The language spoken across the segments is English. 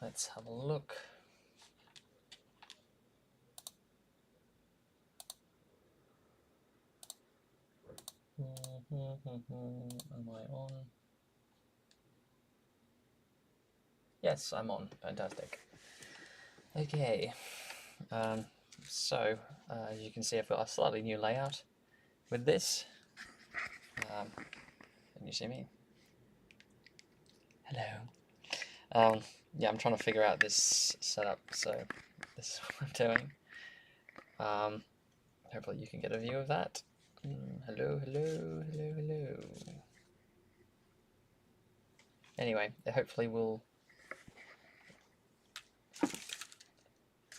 Let's have a look. Am I on? Yes, I'm on. Fantastic. Okay. So, as you can see, I've got a slightly new layout with this. Can you see me? Hello. Yeah, I'm trying to figure out this setup, so this is what I'm doing. Hopefully you can get a view of that. Hello. Anyway, hopefully we'll...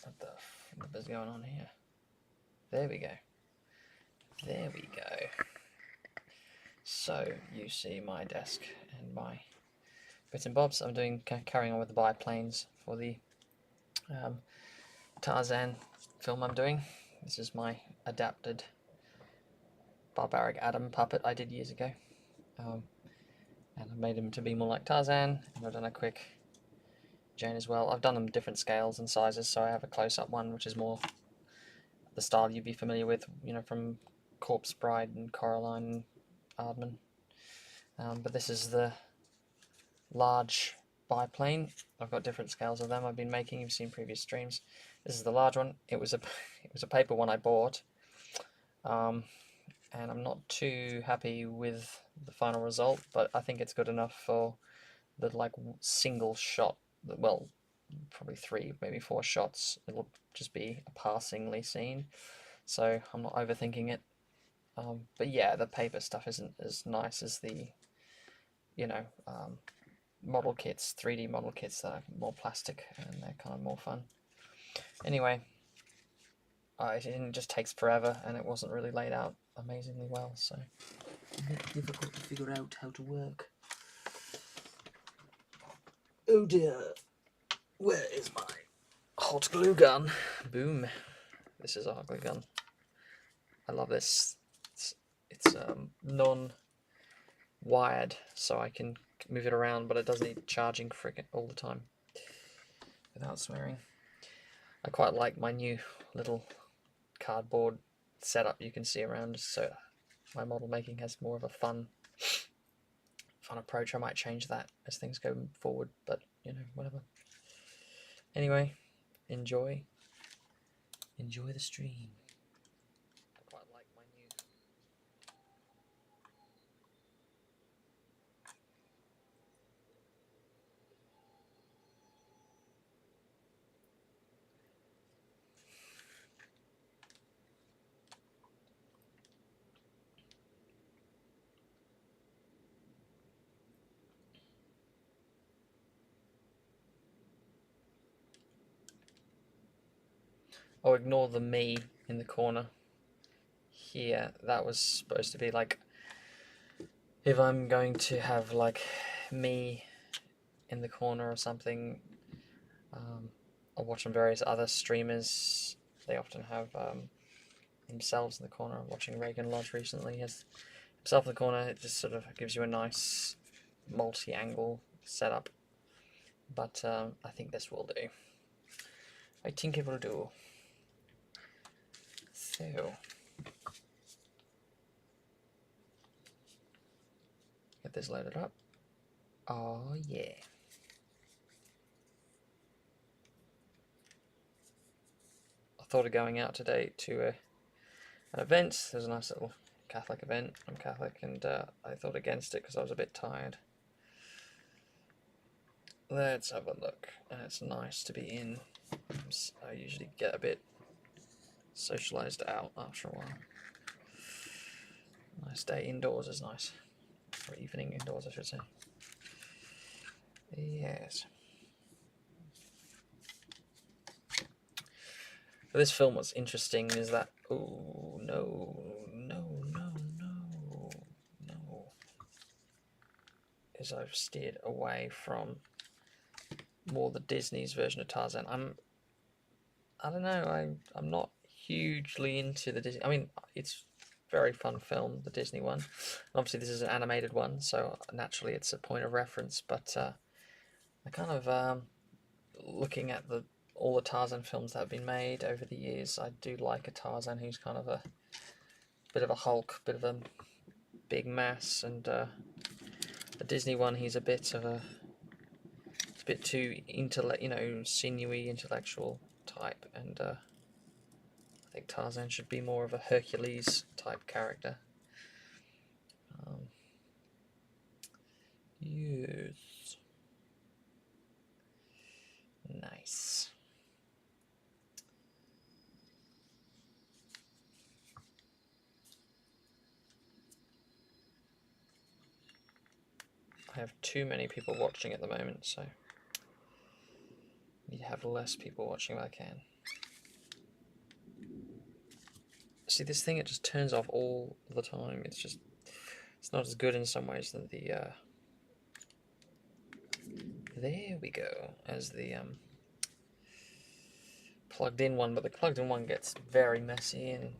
What the flip is going on here? There we go. There we go. So you see my desk and my bits and bobs. I'm doing carrying on with the biplanes for the Tarzan film I'm doing. This is my adapted barbaric Adam puppet I did years ago. And I've made him to be more like Tarzan, and I've done a quick Jane as well. I've done them different scales and sizes, so I have a close-up one, which is more the style you'd be familiar with, you know, from Corpse Bride and Coraline and Aardman. But this is the large biplane. I've got different scales of them I've been making. You've seen previous streams. This is the large one. It was a paper one I bought, and I'm not too happy with the final result, but I think it's good enough for the like single shot. Well, probably 3, maybe 4 shots. It'll just be a passingly scene, so I'm not overthinking it. But yeah, the paper stuff isn't as nice as the, you know, model kits, 3D model kits that are more plastic and they're kind of more fun. Anyway, it just takes forever and it wasn't really laid out amazingly well, so a bit difficult to figure out how to work. Oh dear, where is my hot glue gun? Boom. This is a hot glue gun. I love this. It's non-wired, so I can move it around, but it does need charging frickin' all the time without swearing. I quite like my new little cardboard setup you can see around, so my model making has more of a fun approach. I might change that as things go forward, but you know, whatever. Anyway, enjoy the stream. I quite like my new... Oh, ignore the me in the corner here. That was supposed to be like, if I'm going to have like me in the corner or something, I'll watch on various other streamers. They often have themselves in the corner. I'm watching Reagan Lodge recently. He has himself in the corner. It just sort of gives you a nice multi-angle setup. But I think this will do. I think it will do. So, get this loaded up. Oh yeah. I thought of going out today to an event. There's a nice little Catholic event. I'm Catholic, and I thought against it because I was a bit tired. Let's have a look. It's nice to be in. I usually get a bit socialized out after a while. Nice day indoors is nice. Or evening indoors, I should say. Yes. For this film, what's interesting is that... Oh, no. Is I've steered away from more the Disney's version of Tarzan. I don't know, I'm not hugely into the Disney... I mean, it's a very fun film, the Disney one. Obviously, this is an animated one, so naturally it's a point of reference, but I kind of looking at all the Tarzan films that have been made over the years, I do like a Tarzan who's kind of a bit of a hulk, bit of a big mass, and the Disney one, he's a bit of it's a bit too sinewy, intellectual type, and I think Tarzan should be more of a Hercules type character. Yes. Nice. I have too many people watching at the moment, so I need to have less people watching if I can. See, this thing, it just turns off all the time. It's not as good in some ways than the there we go, as the plugged in one, but the plugged in one gets very messy and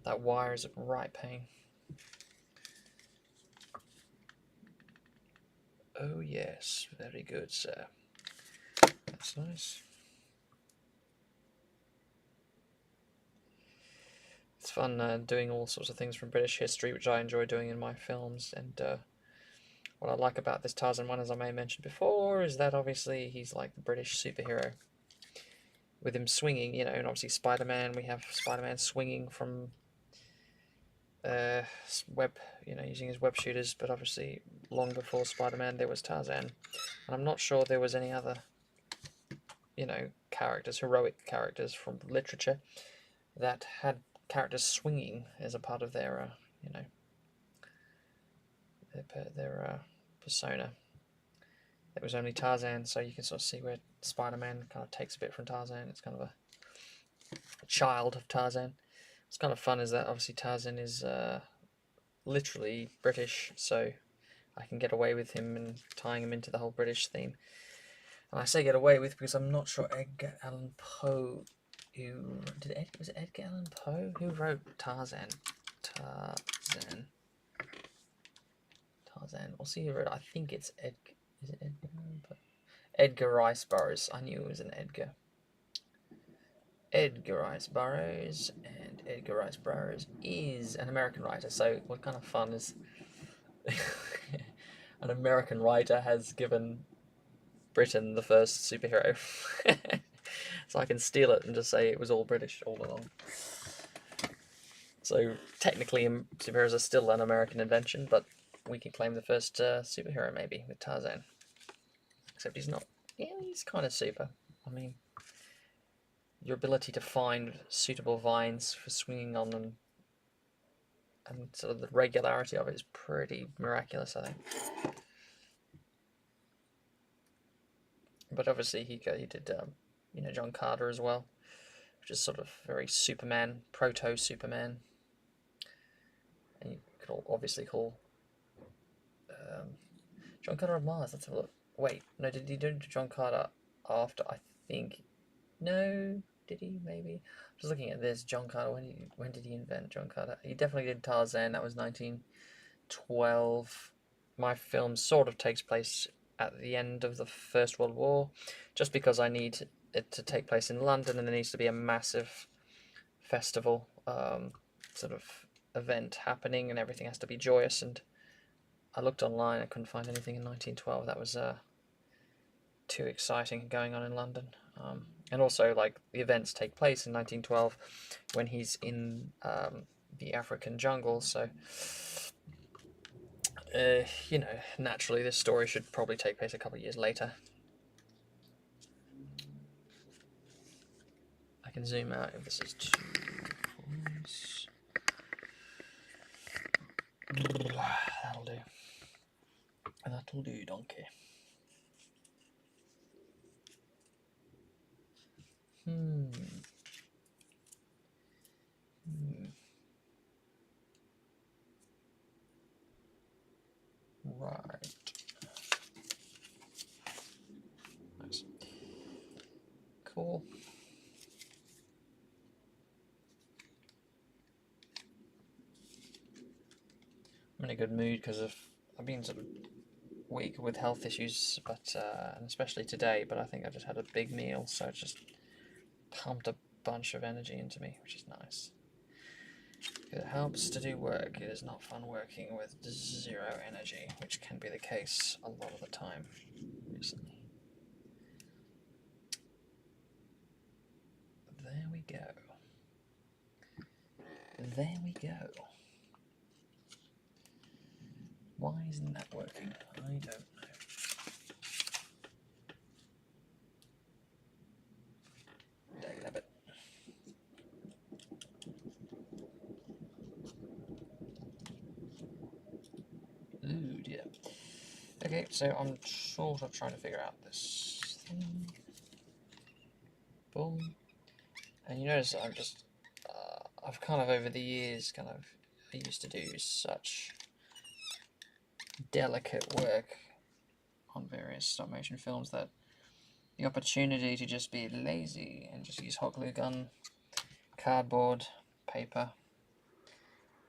that wire is a right pain. Oh yes, very good, sir. That's nice. It's fun doing all sorts of things from British history, which I enjoy doing in my films. And what I like about this Tarzan one, as I may have mentioned before, is that obviously he's like the British superhero. With him swinging, and obviously Spider-Man, we have Spider-Man swinging from using his web shooters, but obviously long before Spider-Man there was Tarzan. And I'm not sure there was any other, heroic characters from literature that had characters swinging as a part of their, their persona. It was only Tarzan, so you can sort of see where Spider-Man kind of takes a bit from Tarzan. It's kind of a child of Tarzan. What's kind of fun is that obviously Tarzan is literally British, so I can get away with him and tying him into the whole British theme. And I say get away with because I'm not sure Edgar Allan Poe was it Edgar Allan Poe who wrote Tarzan? Tarzan. We'll see who wrote it. I think it's Edgar. Is it Edgar Allan Poe? Edgar Rice Burroughs. I knew it was an Edgar. Edgar Rice Burroughs, and Edgar Rice Burroughs is an American writer. So what kind of fun is an American writer has given Britain the first superhero. So I can steal it and just say it was all British all along. So technically superheroes are still an American invention, but we can claim the first superhero maybe with Tarzan. Except he's not. Yeah, he's kind of super. I mean, your ability to find suitable vines for swinging on them and sort of the regularity of it is pretty miraculous, I think. But obviously he did, John Carter as well, which is sort of very Superman, proto-Superman. And you could obviously call John Carter of Mars. Let's have a look. Wait, no, did he do John Carter after? I think. No, did he? Maybe. Just looking at this, John Carter. When did he invent John Carter? He definitely did Tarzan. That was 1912. My film sort of takes place at the end of the First World War, just because I need it to take place in London, and there needs to be a massive festival sort of event happening, and everything has to be joyous. And I looked online, I couldn't find anything in 1912 that was too exciting going on in London. And also, like, the events take place in 1912 when he's in the African jungle, so naturally this story should probably take place a couple of years later. I can zoom out if this is too close. That'll do. That'll do, donkey. Right. Nice. Cool. I'm in a good mood because I've been sort of week with health issues, but and especially today. But I think I just had a big meal, so it just pumped a bunch of energy into me, which is nice. It helps to do work. It is not fun working with zero energy, which can be the case a lot of the time recently. There we go. There we go. Why isn't that working? I don't know. Dagnabbit. Ooh dear. Okay, so I'm sort of trying to figure out this thing. Boom. And you notice I'm just, I've kind of over the years I used to do such delicate work on various stop motion films that the opportunity to just be lazy and just use hot glue gun, cardboard, paper,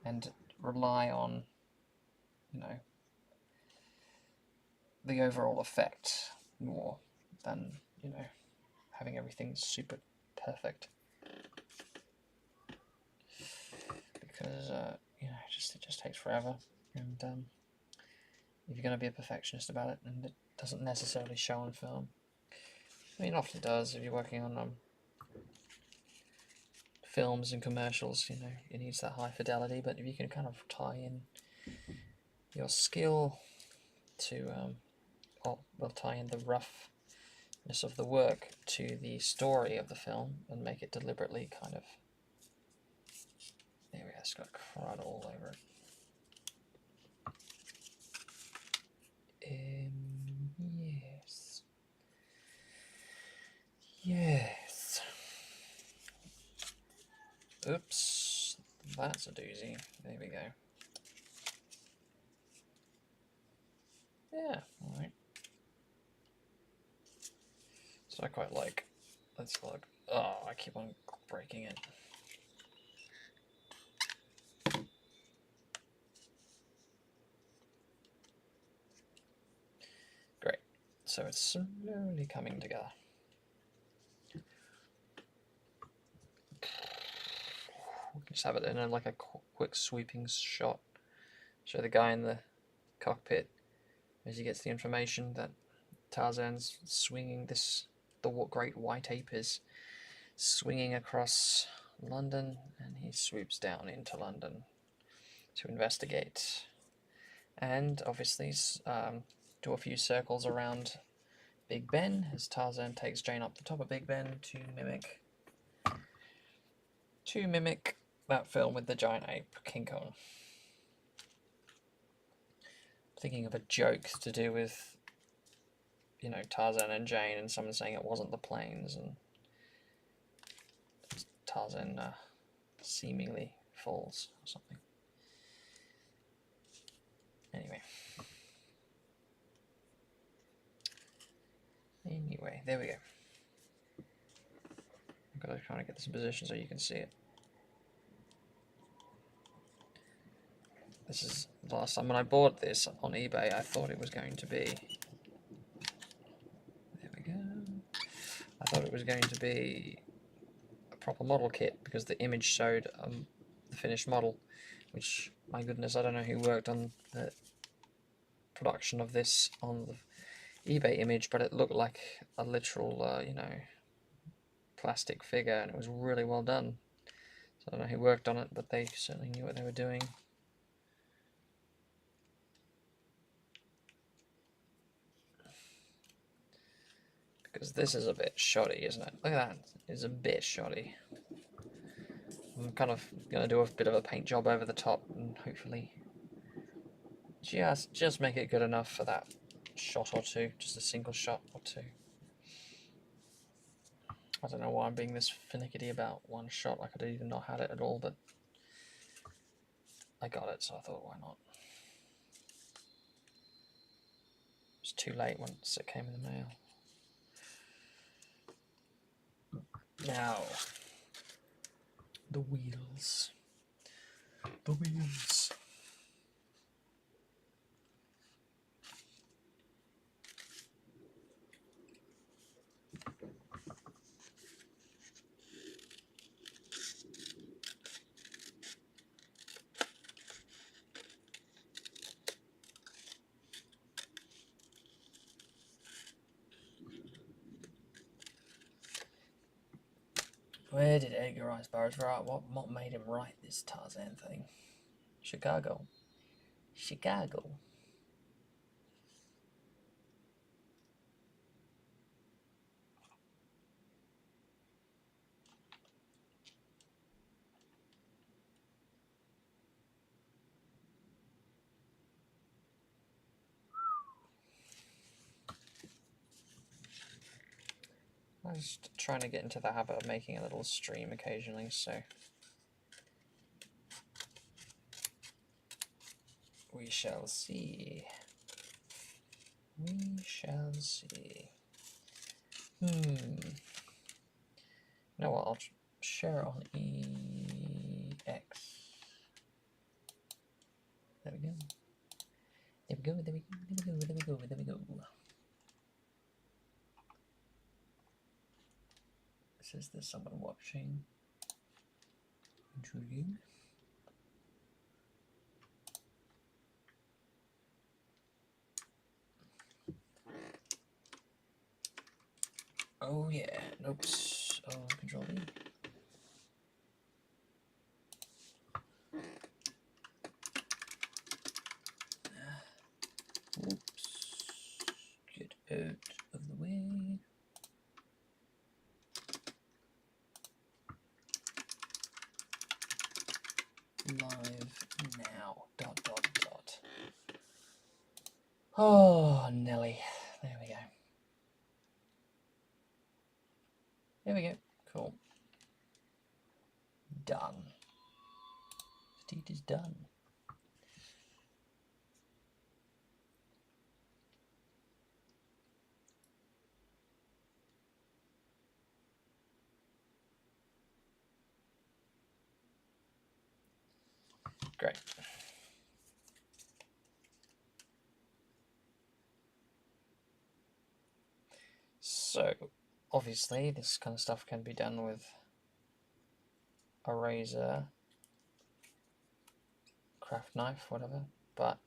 and rely on, the overall effect more than, having everything super perfect. Because, it just takes forever. And if you're going to be a perfectionist about it, and it doesn't necessarily show on film. I mean, often it does if you're working on films and commercials, it needs that high fidelity, but if you can kind of tie in your skill to, tie in the roughness of the work to the story of the film and make it deliberately kind of, there we go, it's got crud all over it. Yes. Yes. Oops, that's a doozy. There we go. Yeah, alright. So I quite like, let's look. Oh, I keep on breaking it. Great. So it's slowly coming together. We can just have it in like a quick sweeping shot. Show the guy in the cockpit as he gets the information that Tarzan's swinging the great white ape is swinging across London, and he swoops down into London to investigate. And obviously do a few circles around Big Ben as Tarzan takes Jane up the top of Big Ben to mimic that film with the giant ape, King Kong. Thinking of a joke to do with, Tarzan and Jane, and someone saying it wasn't the planes, and Tarzan seemingly falls or something. Anyway, there we go. I've got to try to get this in position so you can see it. This is the last time when I bought this on eBay, I thought it was going to be, there we go, I thought it was going to be a proper model kit because the image showed the finished model, which, my goodness, I don't know who worked on the production of this on the eBay image, but it looked like a literal, plastic figure, and it was really well done. So I don't know who worked on it, but they certainly knew what they were doing. Because this is a bit shoddy, isn't it? Look at that, it's a bit shoddy. I'm kind of going to do a bit of a paint job over the top and hopefully just make it good enough for that shot or two, just a single shot or two. I don't know why I'm being this finicky about one shot. I could have even not had it at all, but I got it, so I thought, why not? It was too late once it came in the mail. Now, the wheels. The wheels. Where did Edgar Rice Burroughs write? What made him write this Tarzan thing? Chicago. Chicago. I'm just trying to get into the habit of making a little stream occasionally, so we shall see. We shall see. You know what? I'll share it on EX. There we go. There we go. There we go. There we go. There we go. There we go. Says there's someone watching. Intriguing. Oh yeah. Oops. Oh, Control V. Oops. Get out of the way. Live now. ... Oh, Nelly. There we go. There we go. Cool. Done. The deed is done. Great. So, obviously, this kind of stuff can be done with a razor, craft knife, whatever, but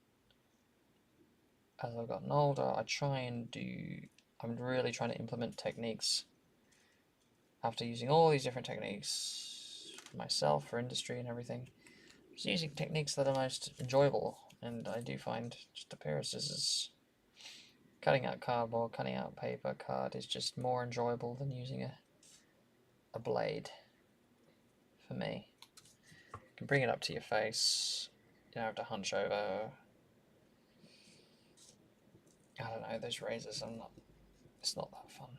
as I've gotten older, I'm really trying to implement techniques after using all these different techniques for myself, for industry and everything. Just using techniques that are most enjoyable, and I do find just a pair of scissors, cutting out cardboard, cutting out paper, card is just more enjoyable than using a blade for me. You can bring it up to your face, you don't have to hunch over. I don't know, those razors, it's not that fun.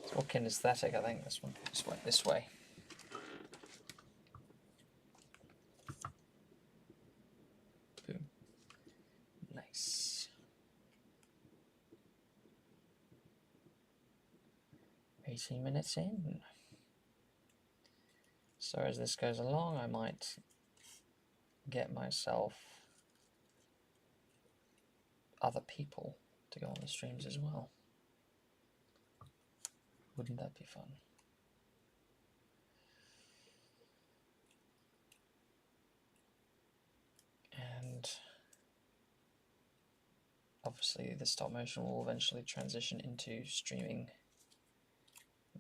It's more kinesthetic, I think, this one. Just went this way. Boom. Nice. 18 minutes in. So as this goes along, I might get myself other people to go on the streams as well. Wouldn't that be fun? And obviously the stop motion will eventually transition into streaming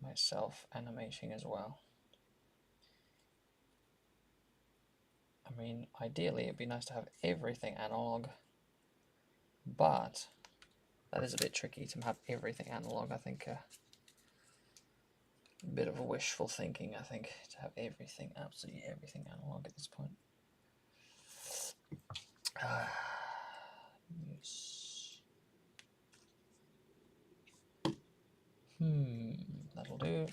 myself animating as well. I mean, ideally it'd be nice to have everything analog, but that is a bit tricky to have everything analog. I think a bit of a wishful thinking, I think, to have everything, absolutely everything analog at this point. Yes. That'll do.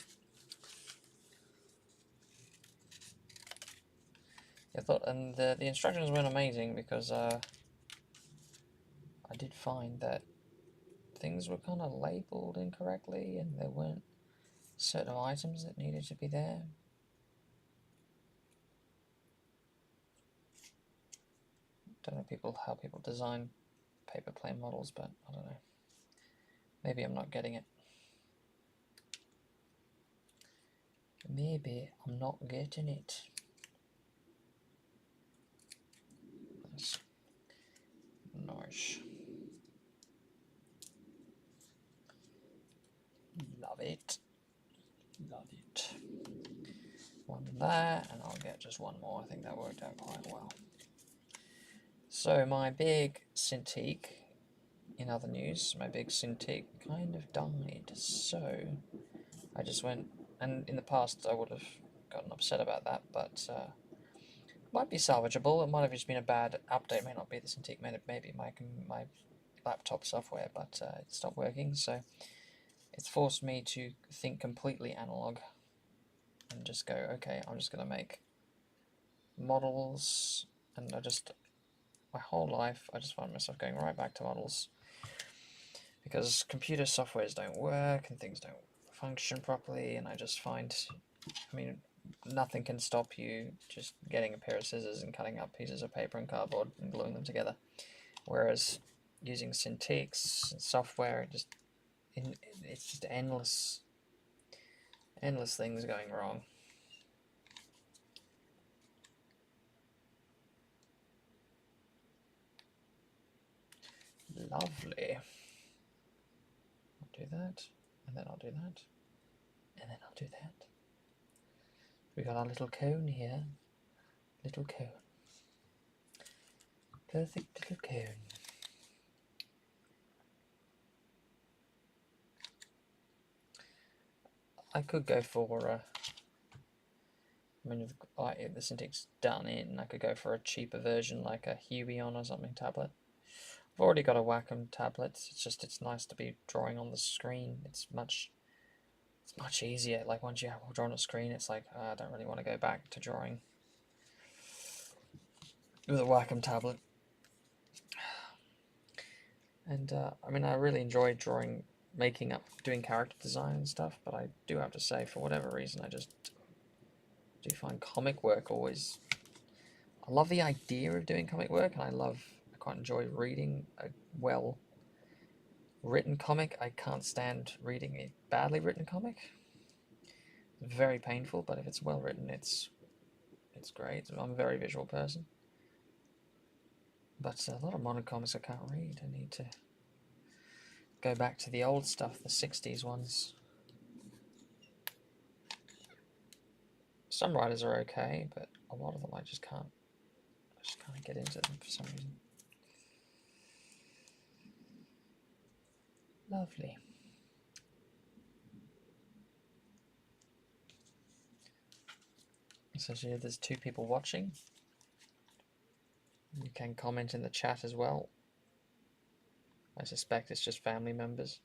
I thought, and the instructions weren't amazing because I did find that things were kind of labeled incorrectly and there weren't certain items that needed to be there. Don't know how people design paper plane models, but I don't know. Maybe I'm not getting it. Maybe I'm not getting it. That's nice. Love it. Love it. one there, and I'll get just one more. I think that worked out quite well. So my big Cintiq, in other news, my big Cintiq kind of died. So I just went, and in the past I would have gotten upset about that, but might be salvageable. It might have just been a bad update. May not be the Cintiq, maybe my laptop software, but it stopped working. So it's forced me to think completely analog and just go, okay, I'm just going to make models, and my whole life I just find myself going right back to models because computer softwares don't work and things don't function properly, and I just find, I mean, nothing can stop you just getting a pair of scissors and cutting up pieces of paper and cardboard and gluing them together, whereas using Cintiq's software, it's just endless things going wrong. Lovely. I'll do that, and then I'll do that, and then I'll do that. We got our little cone here. Little cone. Perfect little cone. I could go for I mean, if the Cintiq's done in, I could go for a cheaper version like a Huion or something tablet. I've already got a Wacom tablet. It's nice to be drawing on the screen. It's much easier. Like once you have drawn a screen, it's like I don't really want to go back to drawing with a Wacom tablet. And I mean, I really enjoy drawing, doing character design and stuff. But I do have to say, for whatever reason, I just do find comic work always. I love the idea of doing comic work, and I quite enjoy reading a well-written comic. I can't stand reading a badly written comic. It's very painful, but if it's well written, it's great. I'm a very visual person. But a lot of modern comics I can't read. I need to go back to the old stuff, the 60s ones. Some writers are okay, but a lot of them I just can't get into them for some reason. Lovely. So here there's 2 people watching. You can comment in the chat as well. I suspect it's just family members.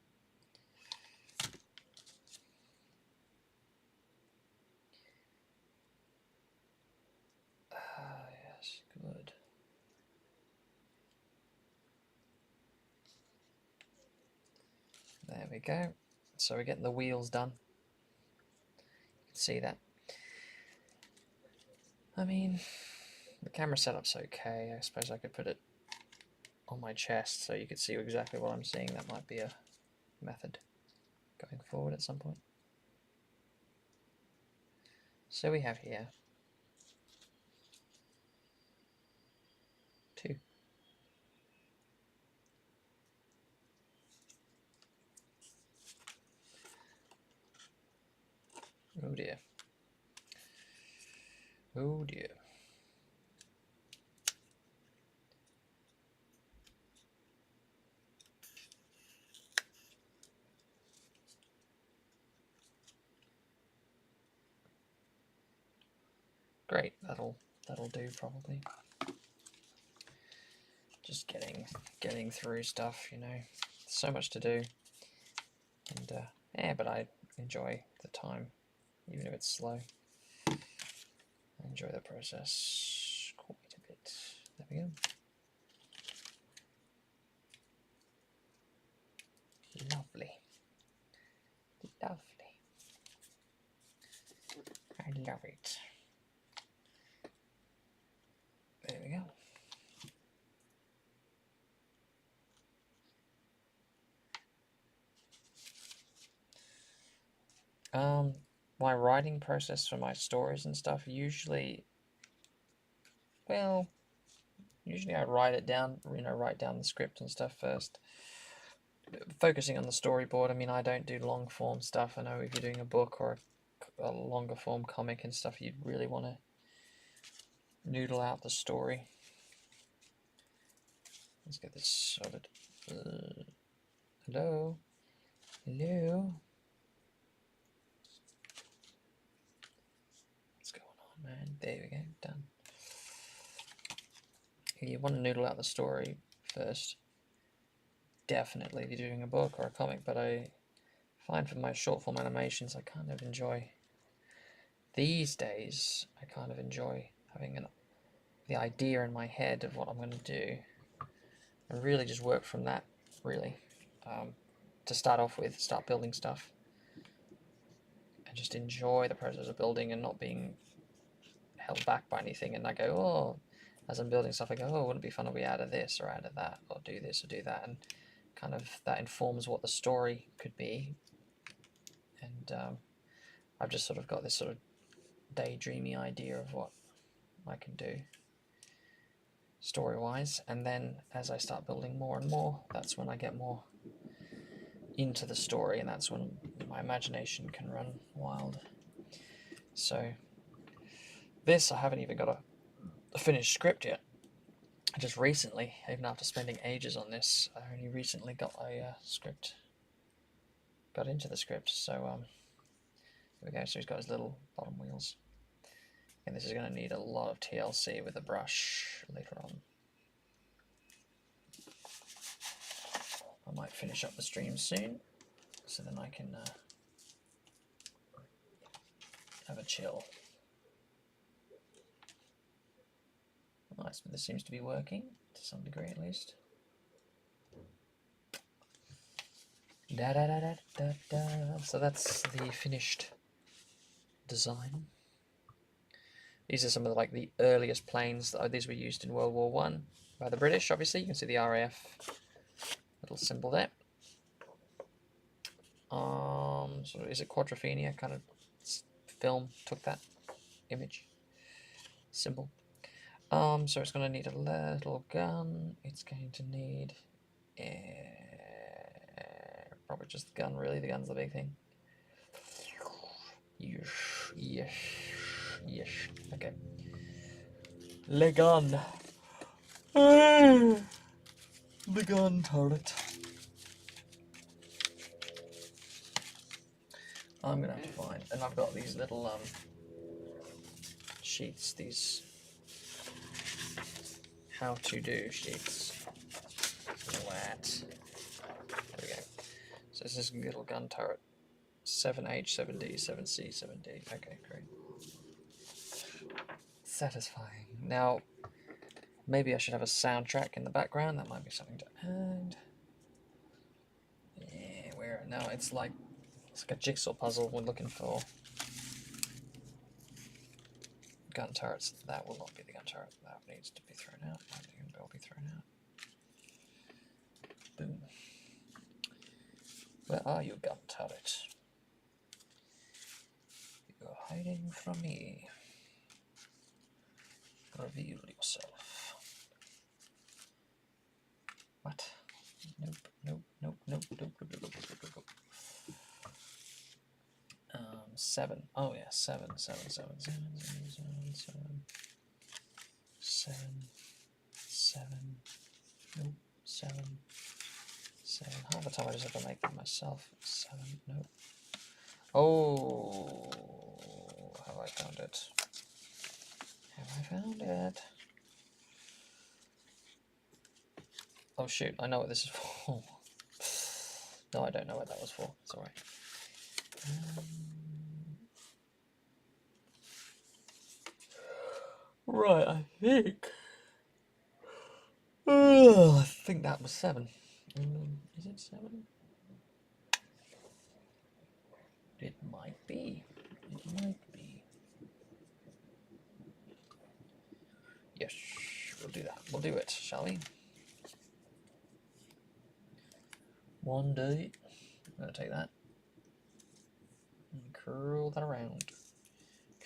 Yes, good. There we go. So we're getting the wheels done. You can see that. I mean, the camera setup's okay. I suppose I could put it on my chest so you could see exactly what I'm seeing. That might be a method going forward at some point. So we have here 2. Oh dear. Oh dear. Great, that'll do probably. Just getting through stuff, you know. So much to do. And yeah, but I enjoy the time, even if it's slow. I enjoy the process quite a bit. There we go. Lovely. Lovely. I love it. There we go. My writing process for my stories and stuff, usually I write it down, write down the script and stuff first. Focusing on the storyboard, I mean, I don't do long form stuff. I know if you're doing a book or a longer form comic and stuff, you'd really want to noodle out the story. Let's get this sorted. Hello? Hello? What's going on, man? There we go, done. You want to noodle out the story first. Definitely if you're doing a book or a comic, but I find for my short form animations, I kind of enjoy, these days, I kind of enjoy having the idea in my head of what I'm going to do, and really just work from that, really, to start off with, start building stuff, and just enjoy the process of building and not being held back by anything. And I go, oh, as I'm building stuff, I go, oh, wouldn't it be fun if we added this or added that, or do this or do that, and kind of that informs what the story could be. And I've just sort of got this sort of daydreamy idea of what I can do story-wise, and then as I start building more and more, that's when I get more into the story, and that's when my imagination can run wild. So this, I haven't even got a finished script yet. I just recently, even after spending ages on this, I only recently got a script, got into the script. So here we go. So he's got his little bottom wheels, and this is going to need a lot of TLC with a brush later on. I might finish up the stream soon, so then I can have a chill. Nice, but this seems to be working to some degree at least. Da, da, da, da, da, da. So that's the finished design. These are some of the earliest planes. These were used in World War I by the British, obviously. You can see the RAF little symbol there. So is it Quadrophenia kind of film took that image symbol. So it's going to need a little gun. It's going to need probably just the gun, really. The gun's the big thing. Yes, yes, yes. Okay. Le gun. The gun turret. I'm gonna have to find, and I've got these little sheets, these how to do sheets. What? There we go. So this is a little gun turret. 7H, 7D, 7C, 7D. Okay, great. Satisfying. Now, maybe I should have a soundtrack in the background. That might be something to add. Yeah, where? No, it's like a jigsaw puzzle. We're looking for gun turrets. That will not be the gun turret. That needs to be thrown out. That will be thrown out. Boom. Where are you, gun turret? You're hiding from me. Reveal yourself. What? Nope, nope, nope, nope, nope, nope, nope, nope, nope. 7. Oh yeah, 7, 7, 7, 7, 7, 7, 7, 7. Nope, 7, 7. Half the time I just have to make them myself. 7, nope. Oh, have I found it? Have I found it? Oh shoot, I know what this is for. No, I don't know what that was for. It's alright. Right, I think that was 7. Is it 7? It might be. It might be. Yes, we'll do that. We'll do it, shall we? One day. I'm going to take that and curl that around.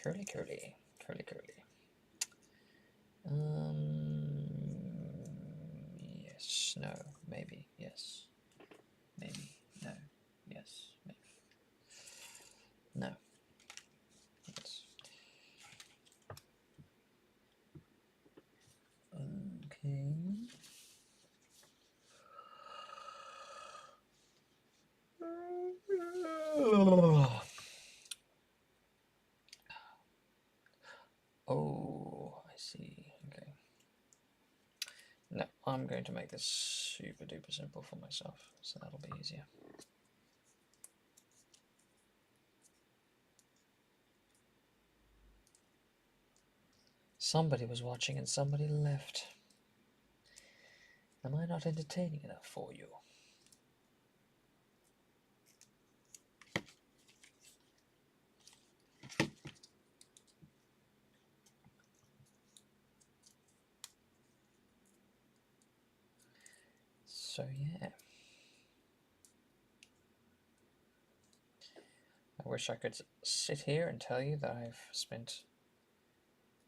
Curly, curly. Curly, curly. Yes, no, maybe, yes, maybe, no, yes, maybe, no. see. Okay. No, I'm going to make this super duper simple for myself, so that'll be easier. Somebody was watching and somebody left. Am I not entertaining enough for you? So yeah. I wish I could sit here and tell you that I've spent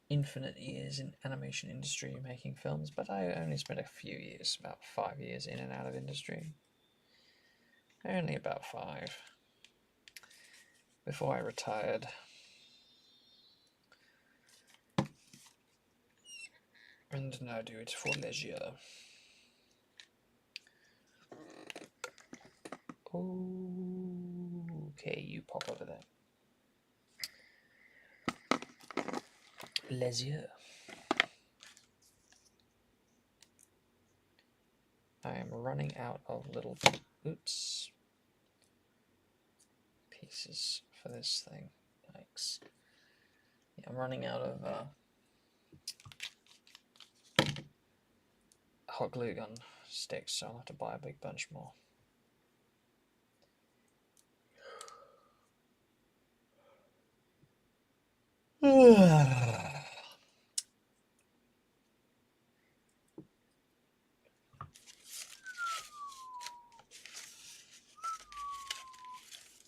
infinite years in animation industry making films, but I only spent a few years, about 5 years in and out of industry. Only about 5. Before I retired. And now do it for leisure. Okay, you pop over there. Leisure. I am running out of little pieces for this thing. Yikes. Yeah, I'm running out of hot glue gun sticks, so I'll have to buy a big bunch more.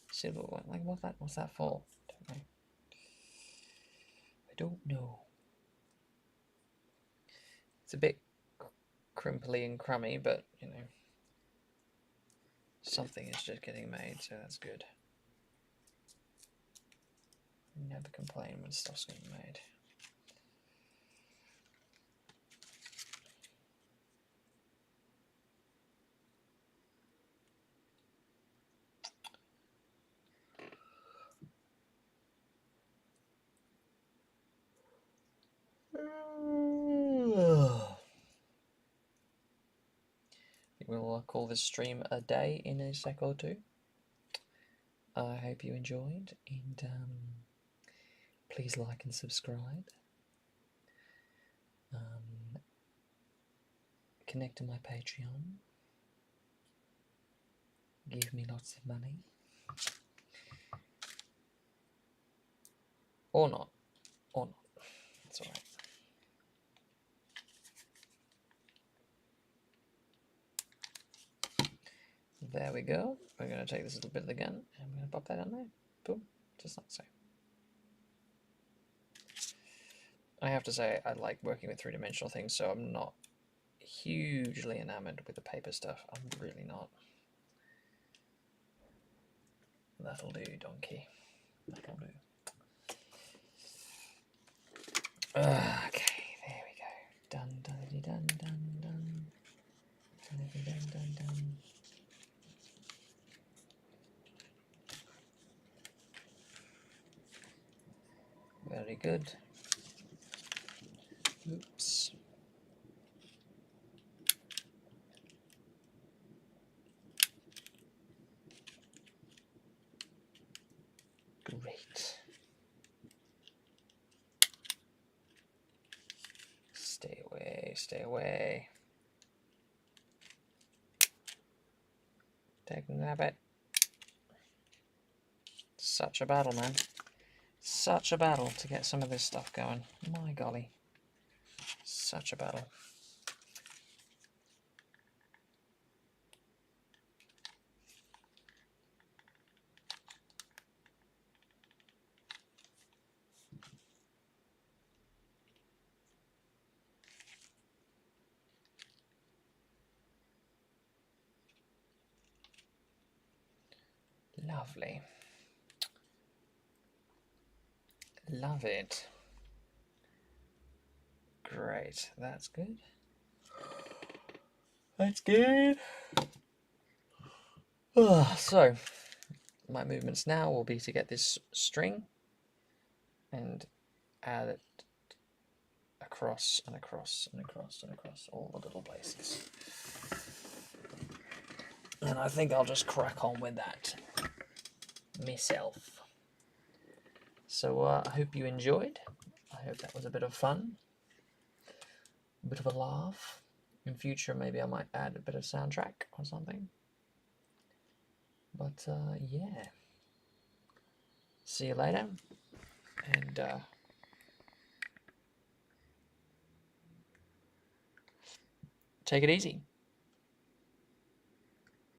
Silver one, like what's that for? Don't know. I don't know. It's a bit crimply and crummy, but you know, something is just getting made, so that's good. Never complain when stuff's getting made. We'll call this stream a day in a sec or two. I hope you enjoyed, and please like and subscribe. Connect to my Patreon. Give me lots of money. Or not. Or not. It's alright. There we go. We're going to take this little bit of the gun and I'm going to pop that on there. Boom. Just like so. I have to say, I like working with three-dimensional things, so I'm not hugely enamored with the paper stuff. I'm really not. That'll do, donkey. That'll do. Okay, there we go. Done, done, done, done, done. Done, done, done, done. Very good. Oops. Great. Stay away, stay away. Take a nabbit. Such a battle, man. Such a battle to get some of this stuff going. My golly. Such a battle. Lovely. Love it. Great. That's good. That's good. So, my movements now will be to get this string and add it across and across and across and across all the little places. And I think I'll just crack on with that myself. So I hope you enjoyed. I hope that was a bit of fun, a bit of a laugh. In future, maybe I might add a bit of soundtrack or something. But yeah, see you later, and take it easy.